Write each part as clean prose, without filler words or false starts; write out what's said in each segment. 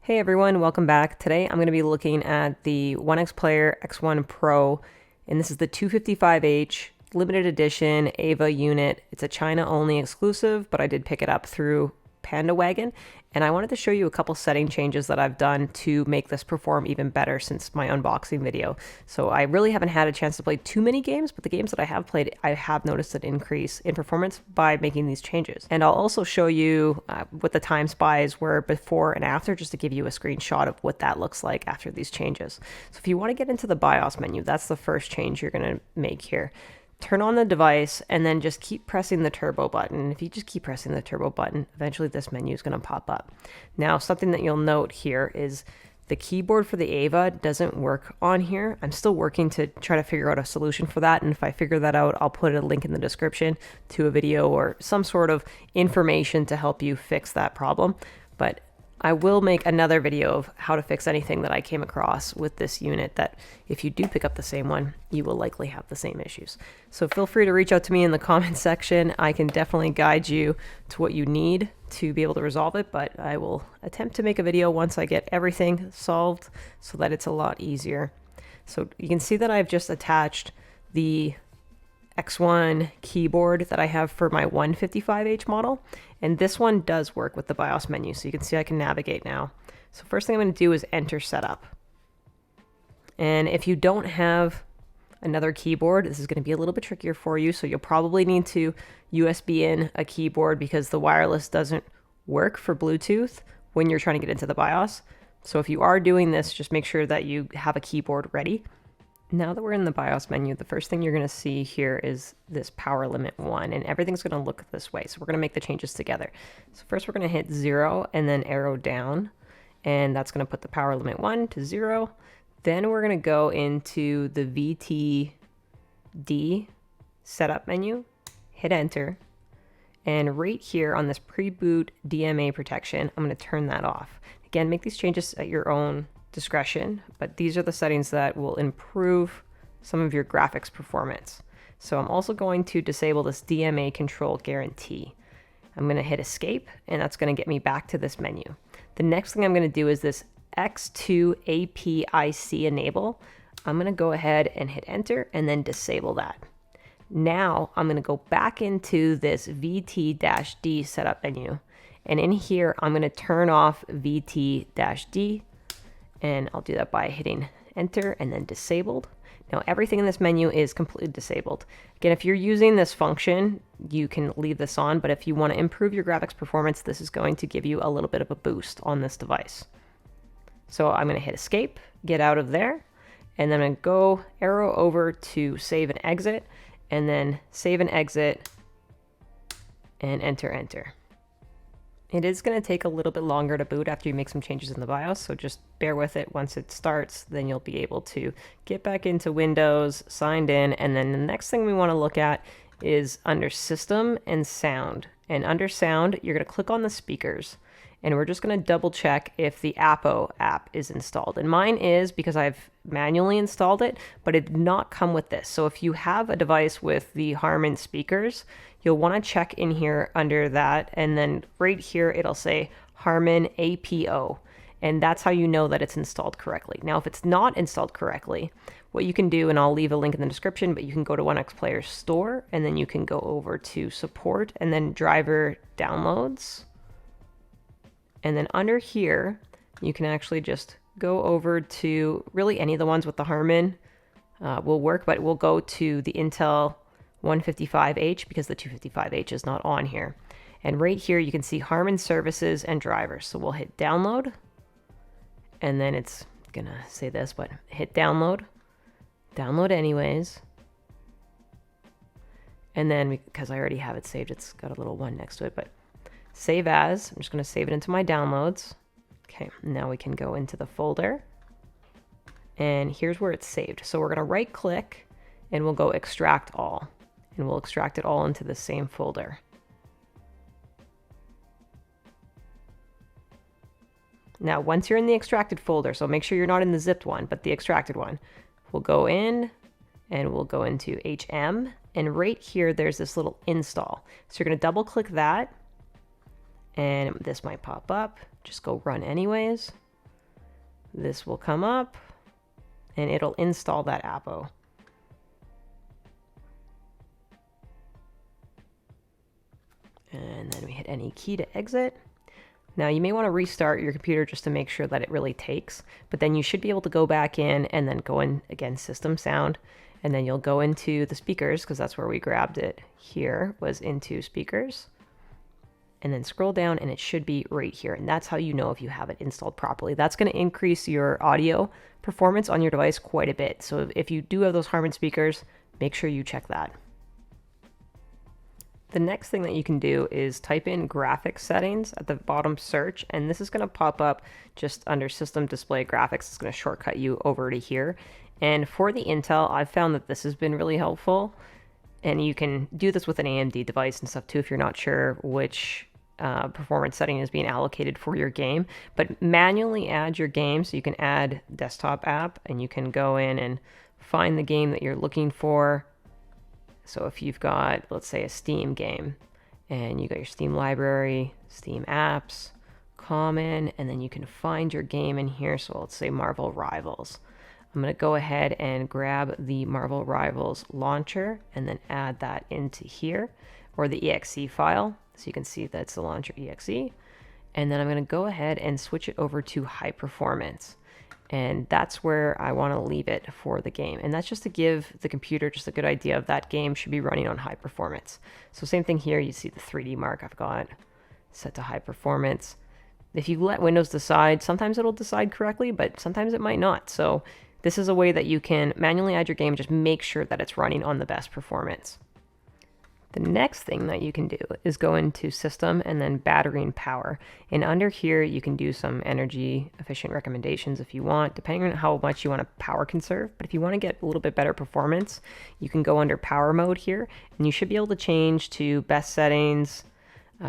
Hey everyone, welcome back. Today I'm going to be looking at the Onexplayer X1 Pro, and this is the 255H limited edition Eva unit. It's a China only exclusive, but I did pick it up through Panda Wagon, and I wanted to show you a couple setting changes that I've done to make this perform even better since my unboxing video. So I really haven't had a chance to play too many games, but the games that I have played, I have noticed an increase in performance by making these changes. And I'll also show you what the time spies were before and after, just to give you a screenshot of what that looks like after these changes. So if you want to get into the BIOS menu, that's the first change you're going to make here. Turn on the device and then just keep pressing the turbo button. If you just keep pressing the turbo button, eventually this menu is going to pop up. Now, something that you'll note here is the keyboard for the Eva doesn't work on here. I'm still working to try to figure out a solution for that, and if I figure that out, I'll put a link in the description to a video or some sort of information to help you fix that problem. But I will make another video of how to fix anything that I came across with this unit that if you do pick up the same one, you will likely have the same issues. So feel free to reach out to me in the comment section. I can definitely guide you to what you need to be able to resolve it, but I will attempt to make a video once I get everything solved so that it's a lot easier. So you can see that I've just attached the X1 keyboard that I have for my 155H model, and this one does work with the BIOS menu, so you can see I can navigate now. So first thing I'm going to do is enter setup. And if you don't have another keyboard, this is going to be a little bit trickier for you, so you'll probably need to USB in a keyboard because the wireless doesn't work for Bluetooth when you're trying to get into the BIOS. So if you are doing this, just make sure that you have a keyboard ready. Now that we're in the BIOS menu, the first thing you're going to see here is this power limit 1, and everything's going to look this way. So we're going to make the changes together. So first we're going to hit 0 and then arrow down, and that's going to put the power limit 1 to 0. Then we're going to go into the VTD setup menu, hit enter, and right here on this pre-boot DMA protection, I'm going to turn that off. Again, make these changes at your own discretion, but these are the settings that will improve some of your graphics performance. So I'm also going to disable this DMA control guarantee. I'm going to hit escape, and that's going to get me back to this menu. The next thing I'm going to do is this X2 APIC enable. I'm going to go ahead and hit enter and then disable that. Now I'm going to go back into this VT-D setup menu, and in here I'm going to turn off VT-D, and I'll do that by hitting enter and then disabled. Now everything in this menu is completely disabled. Again, if you're using this function, you can leave this on, but if you want to improve your graphics performance, this is going to give you a little bit of a boost on this device. So I'm going to hit escape, get out of there, and then I'm going to go arrow over to save and exit, and then save and exit, and enter. It is going to take a little bit longer to boot after you make some changes in the BIOS, so just bear with it. Once it starts, then you'll be able to get back into Windows, signed in, and then the next thing we want to look at is under System and Sound. And under Sound, you're going to click on the speakers, and we're just going to double check if the APO app is installed. And mine is, because I've manually installed it, but it did not come with this. So if you have a device with the Harman speakers, you'll want to check in here under that, and then right here it'll say Harman APO, and that's how you know that it's installed correctly. Now if it's not installed correctly, what you can do, and I'll leave a link in the description, but you can go to Onexplayer store, and then you can go over to support and then driver downloads, and then under here you can actually just go over to really any of the ones with the Harman will work, but we'll go to the Intel 155H because the 255H is not on here. And right here you can see Harman services and drivers. So we'll hit download, and then it's gonna say this, but hit download anyways. And then because I already have it saved, it's got a little 1 next to it, but save as. I'm just gonna save it into my downloads. Okay, now we can go into the folder, and here's where it's saved. So we're gonna right click and we'll go extract all, and we'll extract it all into the same folder. Now, once you're in the extracted folder, so make sure you're not in the zipped one, but the extracted one, we'll go in and we'll go into HM, and right here there's this little install. So you're going to double click that, and this might pop up. Just go run anyways. this will come up and it'll install that APO. And then we hit any key to exit. Now you may want to restart your computer just to make sure that it really takes, but then you should be able to go back in and then go in again, system sound, and then you'll go into the speakers, because that's where we grabbed it here, was into speakers, and then scroll down and it should be right here. And that's how you know if you have it installed properly. That's going to increase your audio performance on your device quite a bit. So if you do have those Harman speakers, make sure you check that. The next thing that you can do is type in graphics settings at the bottom search, and this is going to pop up just under system display graphics. It's going to shortcut you over to here. And for the Intel, I've found that this has been really helpful. And you can do this with an AMD device and stuff too if you're not sure which performance setting is being allocated for your game. But manually add your game, so you can add desktop app and you can go in and find the game that you're looking for. So if you've got, let's say, a Steam game, and you got your Steam library, Steam apps, common, and then you can find your game in here. So let's say Marvel Rivals. I'm going to go ahead and grab the Marvel Rivals launcher and then add that into here, or the exe file. So you can see that's the launcher exe. And then I'm going to go ahead and switch it over to high performance. And that's where I want to leave it for the game. And that's just to give the computer just a good idea of that game should be running on high performance. So same thing here, you see the 3D mark I've got set to high performance. If you let Windows decide, sometimes it'll decide correctly, but sometimes it might not. So this is a way that you can manually add your game, just make sure that it's running on the best performance. The next thing that you can do is go into System and then Battery and Power. And under here, you can do some energy efficient recommendations if you want, depending on how much you want to power conserve. But if you want to get a little bit better performance, you can go under Power Mode here, and you should be able to change to best settings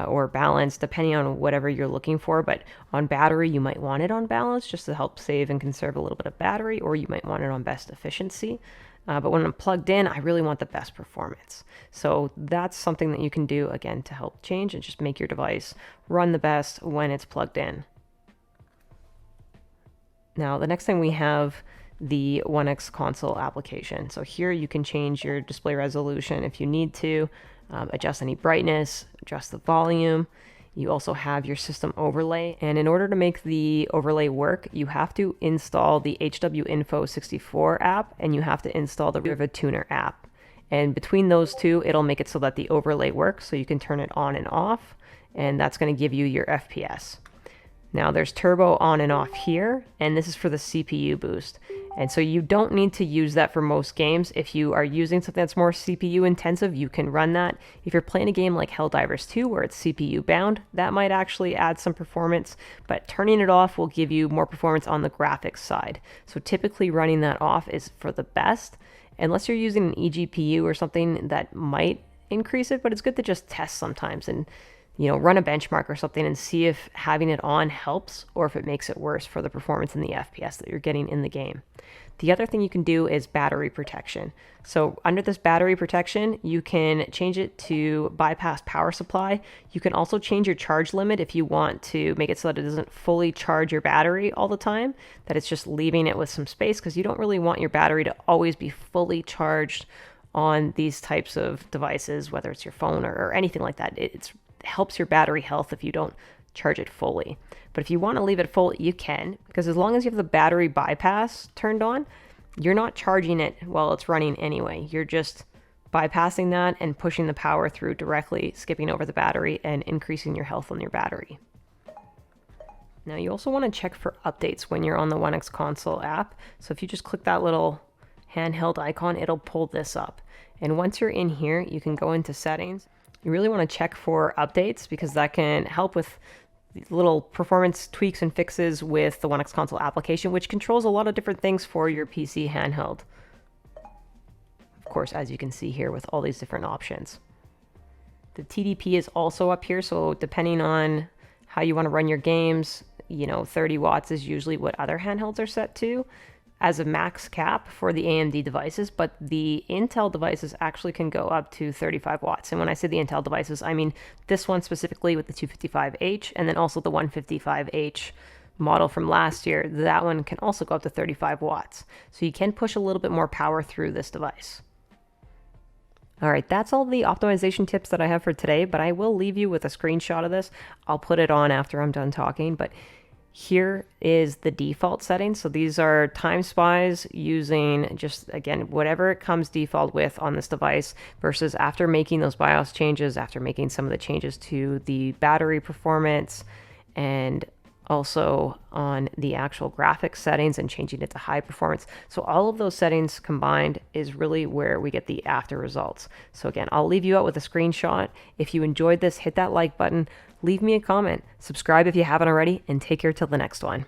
or balance, depending on whatever you're looking for. But on battery, you might want it on balance just to help save and conserve a little bit of battery, or you might want it on best efficiency. But when I'm plugged in, I really want the best performance. So that's something that you can do, again, to help change and just make your device run the best when it's plugged in. Now, the next thing we have the Onexconsole application. So here you can change your display resolution if you need to, adjust any brightness, adjust the volume. You also have your system overlay, and in order to make the overlay work, you have to install the HWiNFO64 app, and you have to install the RivaTuner app. And between those two, it'll make it so that the overlay works, so you can turn it on and off, and that's going to give you your FPS. Now there's turbo on and off here, and this is for the CPU boost. And so you don't need to use that for most games. If you are using something that's more CPU intensive, you can run that. If you're playing a game like Helldivers 2 where it's CPU bound, that might actually add some performance, but turning it off will give you more performance on the graphics side. So typically running that off is for the best, unless you're using an eGPU or something that might increase it, but it's good to just test sometimes and run a benchmark or something and see if having it on helps or if it makes it worse for the performance and the FPS that you're getting in the game. The other thing you can do is battery protection. So under this battery protection, you can change it to bypass power supply. You can also change your charge limit if you want to make it so that it doesn't fully charge your battery all the time, that it's just leaving it with some space, because you don't really want your battery to always be fully charged on these types of devices, whether it's your phone or anything like that. It helps your battery health if you don't charge it fully. But if you want to leave it full, you can, because as long as you have the battery bypass turned on, you're not charging it while it's running anyway. You're just bypassing that and pushing the power through directly, skipping over the battery and increasing your health on your battery. Now you also want to check for updates when you're on the Onexconsole app. So if you just click that little handheld icon, it'll pull this up. And once you're in here, you can go into settings. You really want to check for updates, because that can help with little performance tweaks and fixes with the Onexconsole application, which controls a lot of different things for your PC handheld. Of course, as you can see here with all these different options. The TDP is also up here, so depending on how you want to run your games, 30 watts is usually what other handhelds are set to as a max cap for the AMD devices, but the Intel devices actually can go up to 35 watts. And when I say the Intel devices, I mean this one specifically with the 255H, and then also the 155H model from last year, that one can also go up to 35 watts. So you can push a little bit more power through this device. All right, that's all the optimization tips that I have for today, but I will leave you with a screenshot of this. I'll put it on after I'm done talking, but here is the default settings. So these are time spies using just, again, whatever it comes default with on this device versus after making those BIOS changes, after making some of the changes to the battery performance, and also on the actual graphics settings and changing it to high performance. So all of those settings combined is really where we get the after results. So again, I'll leave you out with a screenshot. If you enjoyed this, hit that like button, leave me a comment, subscribe if you haven't already, and take care till the next one.